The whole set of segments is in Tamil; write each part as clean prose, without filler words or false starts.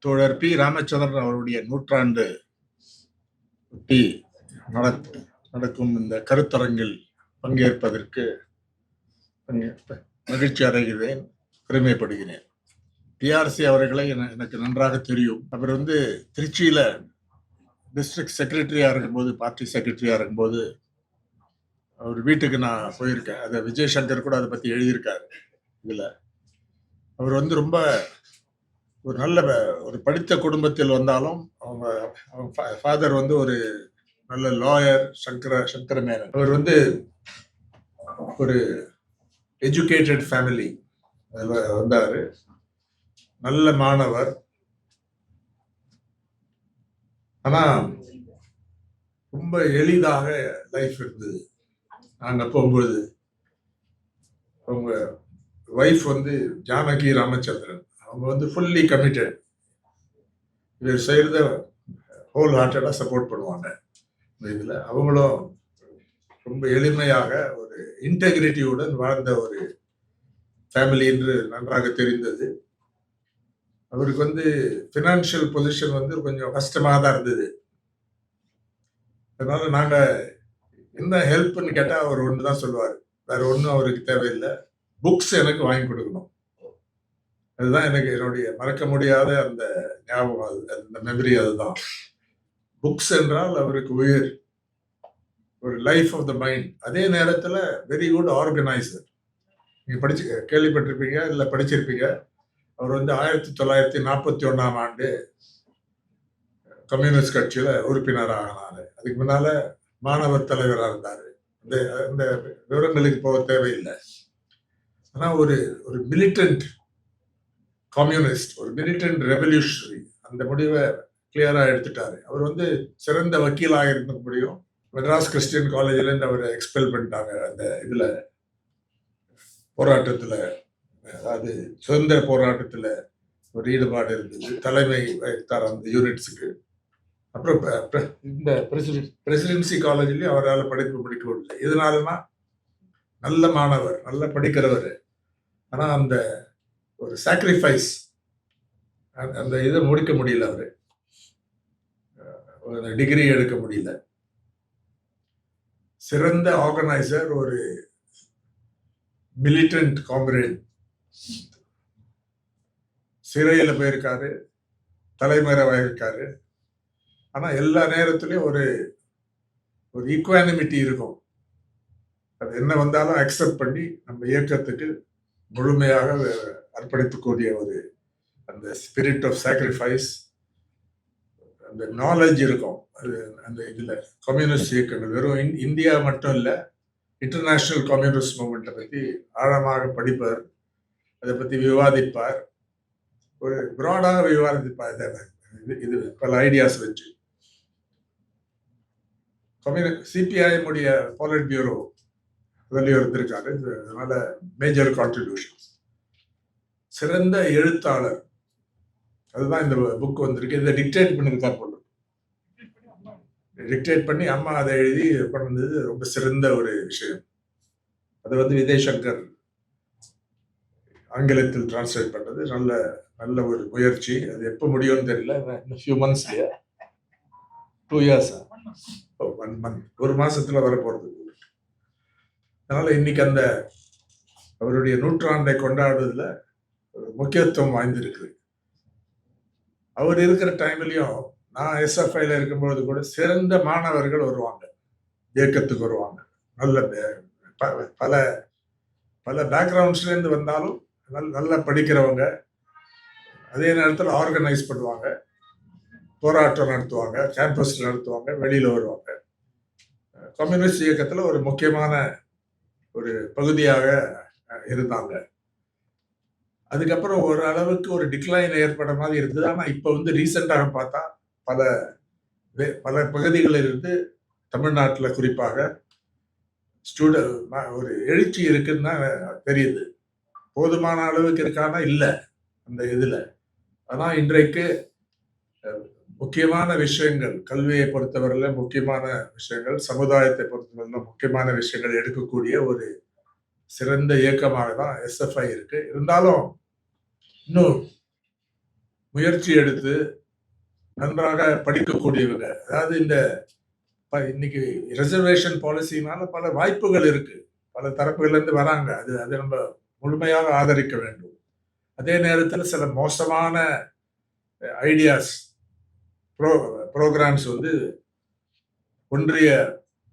தோழர் பி ராமச்சந்திரன் அவருடைய நூற்றாண்டு ஒட்டி நடக்கும் இந்த கருத்தரங்கில் பங்கேற்பதற்கு மகிழ்ச்சி அடைகிறேன், பெருமைப்படுகிறேன். டிஆர்சி அவர்களை எனக்கு நன்றாக தெரியும். அவர் திருச்சியில டிஸ்ட்ரிக்ட் செக்ரட்டரியா இருக்கும்போது, பார்ட்டி செக்ரட்டரியா இருக்கும்போது அவர் வீட்டுக்கு நான் போயிருக்கேன். அதை விஜயசங்கர் கூட அதை பத்தி எழுதியிருக்காரு. இதுல அவர் ரொம்ப ஒரு நல்ல ஒரு படித்த குடும்பத்தில் வந்தாலும் அவங்க ஃபாதர் ஒரு நல்ல லாயர், சங்கர மேனன். அவர் ஒரு எஜுகேட்டட் ஃபேமிலி வந்தாரு. நல்ல மாணவர். ஆனா ரொம்ப எளிதாக லைஃப் இருந்தது. நாங்க போகும்போது அவங்க வைஃப் ஜானகி ராமச்சந்திரன், அவங்க ஃபுல்லி கமிட்டட். இவர் செய்யறத ஹோல் ஹார்ட்டடா சப்போர்ட் பண்ணுவாங்க. இதுல அவங்களும் ரொம்ப எளிமையாக ஒரு இன்டெகிரிட்டியுடன் வாழ்ந்த ஒரு ஃபேமிலி என்று நன்றாக தெரிந்தது. அவருக்கு ஃபினான்ஷியல் பொசிஷன் கொஞ்சம் கஷ்டமாக தான் இருந்தது. அதனால நாங்க என்ன ஹெல்ப்னு கேட்டா அவர் ஒண்ணுதான் சொல்லுவார், வேற ஒன்றும் அவருக்கு தேவையில்லை, புக்ஸ் எனக்கு வாங்கி கொடுக்கணும். அதுதான் எனக்கு என்னுடைய மறக்க முடியாத அந்த ஞாபகம், அந்த மெமரி. அதுதான் புக்ஸ் என்றால் அவருக்கு உயிர், ஒரு லைஃப் ஆஃப் த மைண்ட். அதே நேரத்தில் வெரி குட் ஆர்கனைசர். நீங்க கேள்விப்பட்டிருப்பீங்க, இல்லை படிச்சிருப்பீங்க. அவர் 1941ஆம் ஆண்டு கம்யூனிஸ்ட் கட்சியில உறுப்பினராக ஆனாரு. அதுக்கு முன்னால மாணவர் தலைவராக இருந்தாரு. இந்த விவரங்களுக்கு போக தேவையில்லை. ஆனா ஒரு மிலிட்டன்ட் கம்யூனிஸ்ட், ஒரு மிலிட்டன்ட் ரெவல்யூஷனரி, அந்த முடிவை கிளியரா எடுத்துட்டாரு. அவர் சிறந்த வக்கீலாக இருக்க முடியும். மெட்ராஸ் கிறிஸ்டியன் காலேஜ்ல இருந்து அவரை எக்ஸ்பெல் பண்ணிட்டாங்க. அந்த இதுல போராட்டத்துல, அதாவது சுதந்திர போராட்டத்துல ஒரு ஈடுபாடு இருந்தது. தலைமை வைத்தார் அந்த யூனிட்ஸுக்கு. அப்புறம் இந்த பிரசிடென்சி காலேஜ்லயும் அவரால் படிப்பு முடிக்க முடியல. இதனாலதான் நல்ல மாணவர், நல்லா படிக்கிறவர். ஆனா அந்த ஒரு சாக்ரிஃபைஸ், அந்த இதை முடிக்க முடியல. அவரு டிகிரி எடுக்க முடியல. சிறந்த ஆர்கனைசர், ஒரு மிலிட்டன்ட் காம்ரேட். சிறையில போயிருக்காரு, தலைமறைவாயிருக்காரு. ஆனா எல்லா நேரத்திலையும் ஒரு ஈக்குவானிமிட்டி இருக்கும். அது என்ன வந்தாலும் அக்செப்ட் பண்ணி நம்ம இயக்கத்துக்கு முழுமையாக அர்ப்பணித்துக்கூடிய ஒரு அந்த ஸ்பிரிட் ஆஃப் சாக்ரிஃபைஸ், அந்த நாலேஜ் இருக்கும். அது அந்த இதுல கம்யூனிஸ்ட் இயக்கங்கள் வெறும் இந்தியா மட்டும் இல்லை, இன்டர்நேஷனல் கம்யூனிஸ்ட் மூவ்மெண்ட்டை பற்றி ஆழமாக படிப்பார், அதை பற்றி விவாதிப்பார், ஒரு பிராடாக விவாதிப்பார். இது பல ஐடியாஸ் வச்சு சிபிஐ உடைய பாலிட் பியூரோ வெளியே இருந்திருக்காரு. அதனால மேஜர் கான்ட்ரிபியூஷன்ஸ். சிறந்த எழுத்தாளர். அதுதான் இந்த புக் வந்திருக்கு. இதை டிக்டேட் பண்ணியிருக்கார் போல. டிக்டேட் பண்ணி அம்மா அதை எழுதி கொண்டு வந்தது ரொம்ப சிறந்த ஒரு விஷயம். அது விஜயசங்கர் ஆங்கிலத்தில் டிரான்ஸ்லேட் பண்ணது நல்ல ஒரு முயற்சி. அது எப்போ முடியும்னு தெரியல. ஃபியூ மந்த்ஸ், 2 years, 1 month, ஒரு மாசத்துல வரப்போறது. அதனால இன்னைக்கு அந்த அவருடைய நூற்றாண்டை கொண்டாடுறதுல முக்கியத்துவம் வாய்ந்திருக்கு. அவர் இருக்கிற டைம்லயும், நான் எஸ்எஃப்ஐல இருக்கும்போது கூட சிறந்த மாணவர்கள் வருவாங்க, இயக்கத்துக்கு வருவாங்க. நல்ல பல பல பேக்ரவுண்ட்ஸ்ல இருந்து வந்தாலும் நல்லா படிக்கிறவங்க. அதே நேரத்தில் ஆர்கனைஸ் பண்ணுவாங்க, போராட்டம் நடத்துவாங்க, கேம்பஸ் நடத்துவாங்க, வெளியில வருவாங்க. கம்யூனிஸ்ட் இயக்கத்துல ஒரு முக்கியமான ஒரு பகுதியாக இருந்தாங்க. அதுக்கப்புறம் ஒரு அளவுக்கு ஒரு டிக்ளைன் ஏற்பட மாதிரி இருந்தது. ஆனா இப்ப ரீசெண்டாக பார்த்தா பல பகுதிகளில் இருந்து தமிழ்நாட்டில் குறிப்பாக ஒரு எழுச்சி இருக்குன்னு தான் தெரியுது. போதுமான அளவுக்கு இருக்கானா இல்லை அந்த இதுல. ஆனா இன்றைக்கு முக்கியமான விஷயங்கள், கல்வியை பொறுத்தவரையில முக்கியமான விஷயங்கள், சமுதாயத்தை பொறுத்தவரையில முக்கியமான விஷயங்கள் எடுக்கக்கூடிய ஒரு சிறந்த இயக்கமாக தான் எஸ்எஃப்ஐ இருக்கு. இருந்தாலும் இன்னும் முயற்சி எடுத்து நன்றாக படிக்கக்கூடியவங்க. அதாவது இன்னைக்கு ரிசர்வேஷன் பாலிசினால பல வாய்ப்புகள் இருக்கு. பல தரப்புகள்ல இருந்து வராங்க. அது நம்ம முழுமையாக ஆதரிக்க வேண்டும். அதே நேரத்தில் சில மோசமான ஐடியாஸ், ப்ரோக்ராம்ஸ் வந்து ஒன்றிய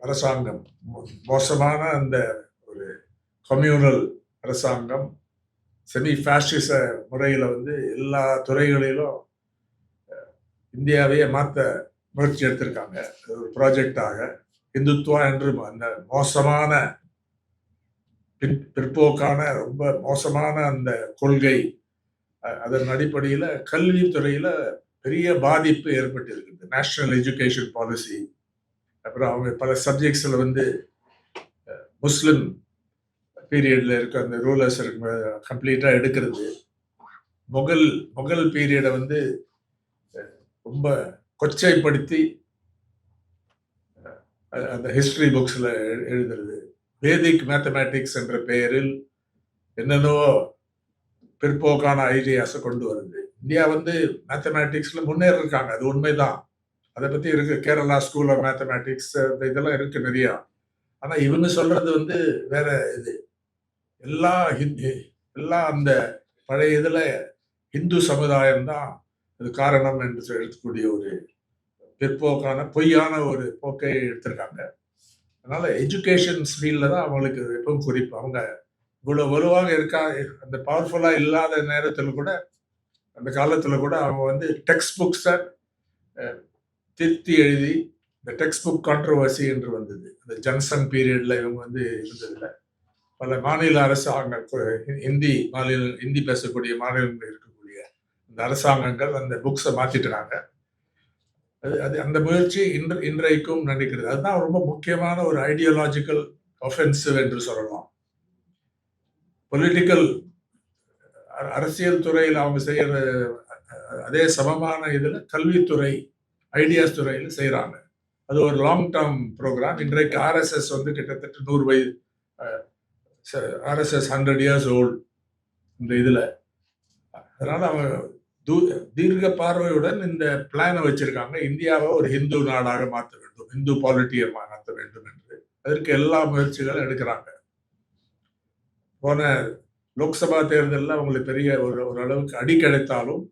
அரசாங்கம், மோசமான அந்த ஒரு கம்யூனல் அரசாங்கம் செமி ஃபேஷிச முறையில் வந்து எல்லா துறைகளிலும் இந்தியாவையே மாற்ற முயற்சி எடுத்திருக்காங்க. ஒரு ப்ராஜெக்டாக இந்துத்துவா என்று அந்த மோசமான பிற்போக்கான ரொம்ப மோசமான அந்த கொள்கை, அதன் அடிப்படையில் கல்வித்துறையில் பெரிய பாதிப்பு ஏற்பட்டிருக்குது. நேஷனல் எஜுகேஷன் பாலிசி, அப்புறம் அவங்க பல சப்ஜெக்ட்ஸில் வந்து முஸ்லிம் பீரியட்ல இருக்க அந்த ரூலர்ஸ் கம்ப்ளீட்டா எடுக்கிறது, முகல் பீரியடை வந்து ரொம்ப கொச்சைப்படுத்தி அந்த ஹிஸ்டரி புக்ஸ்ல எழுதுறது, வேதிக் மேத்தமேட்டிக்ஸ் என்ற பெயரில் என்னென்னவோ பிற்போக்கான ஐடியாஸை கொண்டு வருது. இந்தியா வந்து மேத்தமேட்டிக்ஸ்ல முன்னேறி இருக்காங்க, அது உண்மைதான். அதை பத்தி இருக்கு, கேரளா ஸ்கூல் ஆஃப் மேத்தமேட்டிக்ஸ் இதெல்லாம் இருக்கு நிறையா. ஆனா இவங்க சொல்றது வந்து வேற இது. எல்லாம் அந்த பழைய இதுல இந்து சமுதாயம் தான் அது காரணம் என்று எடுக்கக்கூடிய ஒரு பிற்போக்கான பொய்யான ஒரு போக்கை எடுத்திருக்காங்க. அதனால எஜுகேஷன் ஃபீல்ட்ல தான் அவங்களுக்கு எப்பவும் குறிப்பு. அவங்க இவ்வளவு வலுவாக இருக்கா, அந்த பவர்ஃபுல்லா இல்லாத நேரத்தில் கூட, அந்த காலத்துல கூட அவங்க வந்து டெக்ஸ்ட் புக்ஸை திருத்தி எழுதி, இந்த டெக்ஸ்ட் புக் கான்ட்ரவர்சி என்று வந்தது. அந்த ஜன்சன் பீரியட்ல இவங்க வந்து இருந்ததில்லை. பல மாநில அரசாங்கங்கள், ஹிந்தி பேசக்கூடிய மாநிலங்கள் இருக்கக்கூடிய இந்த அரசாங்கங்கள் அந்த புக்ஸை மாத்திட்டாங்க. அது அந்த முயற்சி இன்றைக்கும் நினைக்கிறது. அதுதான் ரொம்ப முக்கியமான ஒரு ஐடியாலஜிக்கல் ஒஃபென்சிவ் என்று சொல்லலாம். பொலிட்டிக்கல் அரசியல் துறையில் அவங்க செய்யற அதே சமமான இதுல கல்வித்துறை, ஐடியாஸ் துறையில் செய்யறாங்க. அது ஒரு லாங் டேர்ம் ப்ரோக்ராம். இன்றைக்கு ஆர்எஸ்எஸ் வந்து கிட்டத்தட்ட 100 வயது, ஆர்எஸ்எஸ் 100 இயர்ஸ் ஓல்டு இந்த இதுல. அதனால அவங்க தீர்க்க பார்வையுடன் இந்த பிளானை வச்சிருக்காங்க, இந்தியாவை ஒரு ஹிந்து நாடாக மாற்ற வேண்டும், ஹிந்து பாலிட்டியை மாற்ற வேண்டும் என்று. அதற்கு எல்லா முயற்சிகளும் எடுக்கிறாங்க. போன லோக்சபா தேர்தலில் அவங்களுக்கு பெரிய ஒரு அளவுக்கு அடி கிடைத்தாலும்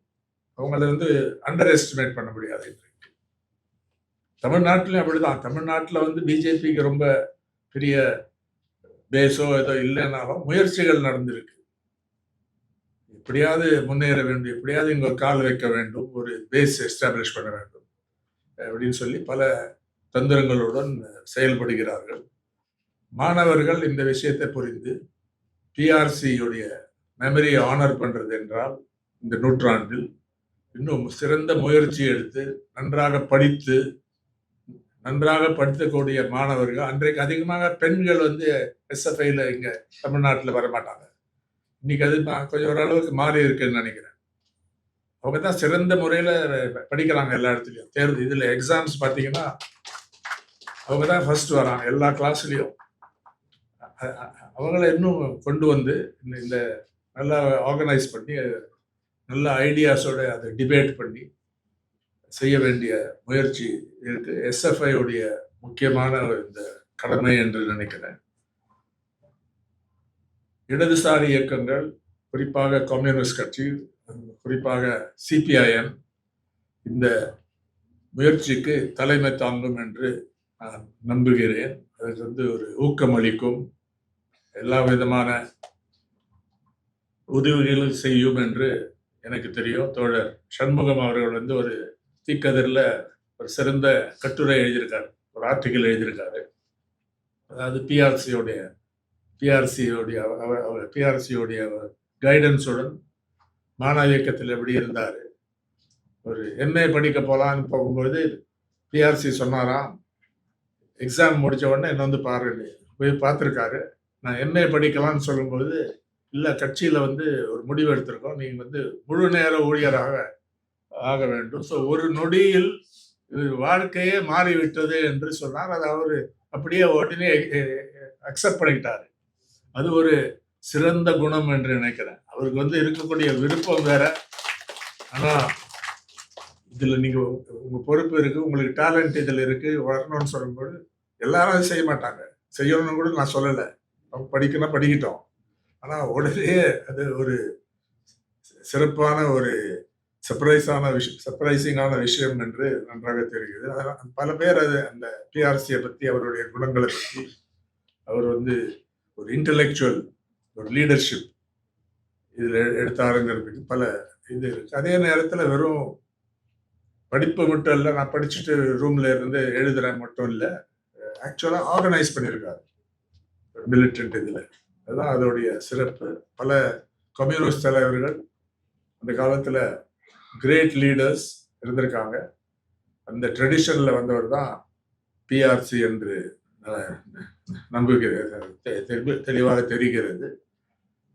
அவங்கள வந்து அண்டர் எஸ்டிமேட் பண்ண முடியாது. தமிழ்நாட்டிலும் அப்படிதான். தமிழ்நாட்டில் வந்து பிஜேபிக்கு ரொம்ப பெரிய பேஸோ ஏதோ இல்லைன்னாலும் முயற்சிகள் நடந்திருக்கு. எப்படியாவது முன்னேற வேண்டும், எப்படியாவது இங்க ஒரு கால் வைக்க வேண்டும், ஒரு பேஸ் எஸ்டாப்ளிஷ் பண்ண வேண்டும் அப்படின்னு சொல்லி பல தந்திரங்களுடன் செயல்படுகிறார்கள். மாணவர்கள் இந்த விஷயத்தை புரிந்து பிஆர்சியுடைய மெமரியை ஆனர் பண்றது என்றால் இந்த நூற்றாண்டில் இன்னும் சிறந்த முயற்சி எடுத்து நன்றாக படித்தக்கூடிய மாணவர்கள். அன்றைக்கு அதிகமாக பெண்கள் வந்து எஸ்எஃப்ஐல இங்க தமிழ்நாட்டில் வரமாட்டாங்க. இன்னைக்கு அது கொஞ்சம் ஓரளவுக்கு மாறி இருக்குன்னு நினைக்கிறேன். அவங்க தான் சிறந்த முறையில படிக்கிறாங்க எல்லா இடத்துலையும். தேர்வு இதுல எக்ஸாம்ஸ் பார்த்தீங்கன்னா அவங்க தான் ஃபர்ஸ்ட் வராங்க எல்லா கிளாஸ்லயும். அவங்கள இன்னும் கொண்டு வந்து இந்த நல்லா ஆர்கனைஸ் பண்ணி நல்ல ஐடியாஸோட அதை டிபேட் பண்ணி செய்ய வேண்டிய முயற்சி இருக்கு. எஸ்எஃப்ஐ உடைய முக்கியமான இந்த கடமை என்று நினைக்கிறேன். இடதுசாரி இயக்கங்கள், குறிப்பாக கம்யூனிஸ்ட் கட்சி, குறிப்பாக சிபிஐஎம் இந்த முயற்சிக்கு தலைமை தாங்கும் என்று நான் நம்புகிறேன். அதுக்கு வந்து ஒரு ஊக்கமளிக்கும், எல்லா விதமான உதவிகளும் செய்யும் என்று எனக்கு தெரியும். தோழர் சண்முகம் அவர்கள் வந்து ஒரு தீக்கதிரில் ஒரு சிறந்த கட்டுரை எழுதியிருக்காரு, ஒரு ஆர்டிகிள் எழுதியிருக்காரு. அதாவது பிஆர்சியோடைய கைடன்ஸுடன் மாணவ இயக்கத்தில் எப்படி இருந்தார். ஒரு எம்ஏ படிக்க போகலான்னு போகும்போது பிஆர்சி சொன்னாராம், எக்ஸாம் முடித்த உடனே என்ன வந்து பாருன்னு போய் பார்த்துருக்காரு. நான் எம்ஏ படிக்கலான்னு சொல்லும்போது, இல்லை கட்சியில் வந்து ஒரு முடிவு எடுத்திருக்கோம், நீங்கள் வந்து முழு நேர ஊழியராக ஆக வேண்டும். ஸோ ஒரு நொடியில் வாழ்க்கையே மாறிவிட்டது என்று சொன்னார். அது அவர் அப்படியே உடனே அக்செப்ட் பண்ணிக்கிட்டாரு. அது ஒரு சிறந்த குணம் என்று நினைக்கிறேன். அவருக்கு வந்து இருக்கக்கூடிய விருப்பம் வேற, ஆனா இதுல நீங்க உங்க பொறுப்பு இருக்கு, உங்களுக்கு டேலண்ட் இதுல இருக்கு, வரணும்னு சொல்லும்போது எல்லாரும் அதை செய்ய மாட்டாங்க. செய்யணும்னு கூட நான் சொல்லல. அவங்க படிக்கணும் படிக்கட்டும். ஆனா உடனே அது ஒரு சிறப்பான ஒரு சர்ப்ரைசிங்கான விஷயம் என்று நன்றாக தெரிகிறது. அதனால பல பேர் அது அந்த பிஆர்சியை பத்தி, அவருடைய குணங்களை பத்தி, அவர் வந்து ஒரு இன்டெலெக்சுவல், ஒரு லீடர்ஷிப் இதுல எடுத்தாருங்கிறதுக்கு பல இது இருக்கு. அதே நேரத்துல வெறும் படிப்பு மட்டும் இல்ல, நான் படிச்சுட்டு ரூம்ல இருந்து எழுதுறேன் மட்டும் இல்ல, ஆக்சுவலா ஆர்கனைஸ் பண்ணியிருக்காரு மிலிட்டன்ட் இதுல. அதுதான் அதோடைய சிறப்பு. பல கம்யூனிஸ்ட் தலைவர்கள் அந்த காலத்துல கிரேட் லீடர்ஸ் இருந்திருக்காங்க. அந்த ட்ரெடிஷன்ல வந்தவர் தான் பிஆர்சி என்று தெளிவாக தெரிகிறது.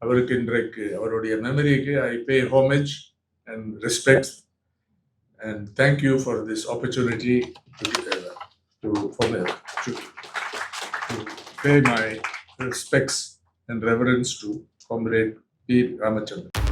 அவருக்கு இன்றைக்கு அவருடைய மெமரிக்கு I pay homage and respect and thank you for this opportunity to pay my respects and reverence to Comrade P. Ramachandran.